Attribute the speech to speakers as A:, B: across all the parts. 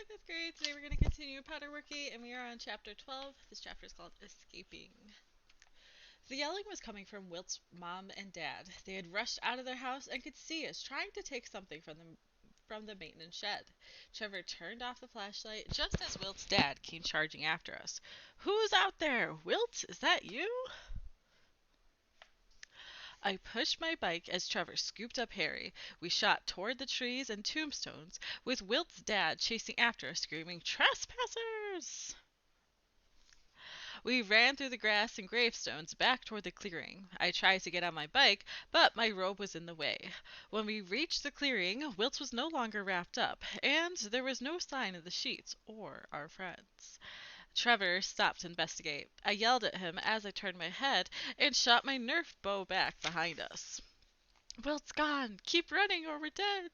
A: fifth grade. Today we're going to continue Potterwookie, and we are on chapter 12. This chapter is called Escaping. The yelling was coming from Wilt's mom and dad. They had rushed out of their house and could see us trying to take something from the maintenance shed. Trevor turned off the flashlight just as Wilt's dad came charging after us. "Who's out there? Wilt, is that you?" I pushed my bike as Trevor scooped up Harry. We shot toward the trees and tombstones, with Wilt's dad chasing after us, screaming, "Trespassers!" We ran through the grass and gravestones back toward the clearing. I tried to get on my bike, but my robe was in the way. When we reached the clearing, Wilt was no longer wrapped up, and there was no sign of the sheets or our friends. Trevor stopped to investigate. I yelled at him as I turned my head and shot my Nerf bow back behind us. "Wilt's gone! Keep running or we're dead!"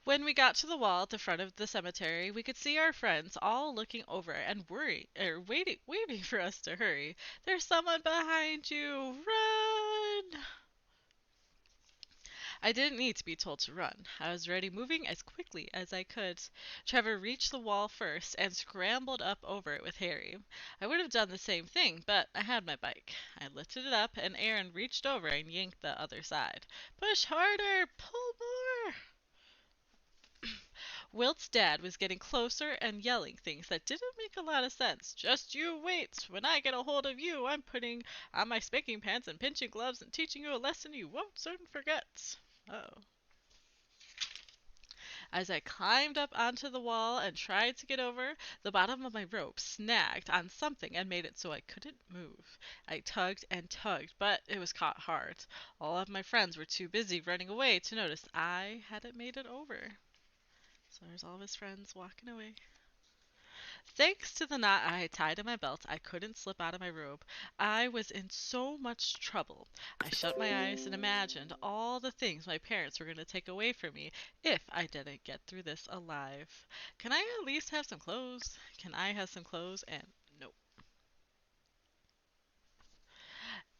A: When we got to the wall at the front of the cemetery, we could see our friends all looking over and waving for us to hurry. "There's someone behind you! Run!" I didn't need to be told to run. I was already moving as quickly as I could. Trevor reached the wall first and scrambled up over it with Harry. I would have done the same thing, but I had my bike. I lifted it up, and Aaron reached over and yanked the other side. "Push harder! Pull more!" Wilt's dad was getting closer and yelling things that didn't make a lot of sense. "Just you wait. When I get a hold of you, I'm putting on my spanking pants and pinching gloves and teaching you a lesson you won't soon forget." Oh. As I climbed up onto the wall and tried to get over, the bottom of my rope snagged on something and made it so I couldn't move. I tugged and tugged, but it was caught hard. All of my friends were too busy running away to notice I hadn't made it over. So there's all of his friends walking away. Thanks to the knot I had tied in my belt, I couldn't slip out of my robe. I was in so much trouble. I shut my eyes and imagined all the things my parents were going to take away from me if I didn't get through this alive. Can I at least have some clothes? Can I have some clothes? And nope.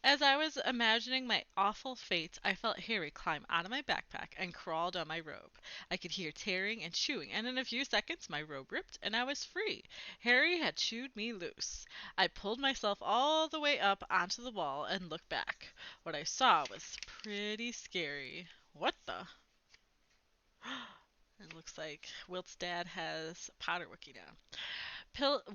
A: As I was imagining my awful fate, I felt Harry climb out of my backpack and crawl down my robe. I could hear tearing and chewing, and in a few seconds my robe ripped and I was free. Harry had chewed me loose. I pulled myself all the way up onto the wall and looked back. What I saw was pretty scary. What the? It looks like Wilt's dad has Potterwookie now.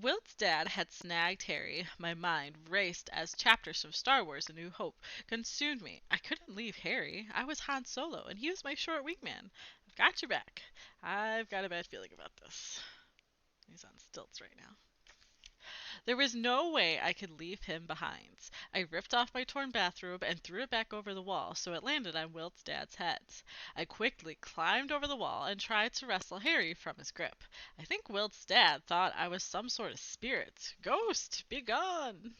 A: Wilt's dad had snagged Harry. My mind raced as chapters from Star Wars: A New Hope consumed me. I couldn't leave Harry. I was Han Solo, and he was my short wingman. I've got your back. I've got a bad feeling about this. He's on stilts right now. There was no way I could leave him behind. I ripped off my torn bathrobe and threw it back over the wall so it landed on Wilt's dad's head. I quickly climbed over the wall and tried to wrestle Harry from his grip. I think Wilt's dad thought I was some sort of spirit. "Ghost, be gone!"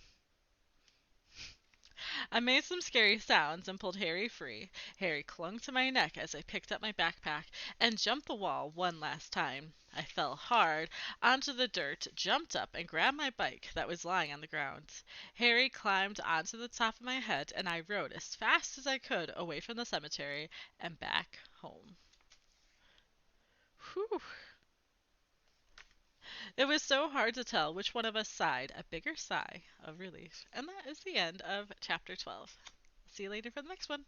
A: I made some scary sounds and pulled Harry free. Harry clung to my neck as I picked up my backpack and jumped the wall one last time. I fell hard onto the dirt, jumped up, and grabbed my bike that was lying on the ground. Harry climbed onto the top of my head, and I rode as fast as I could away from the cemetery and back home. Whew. It was so hard to tell which one of us sighed a bigger sigh of relief. And that is the end of chapter 12. See you later for the next one.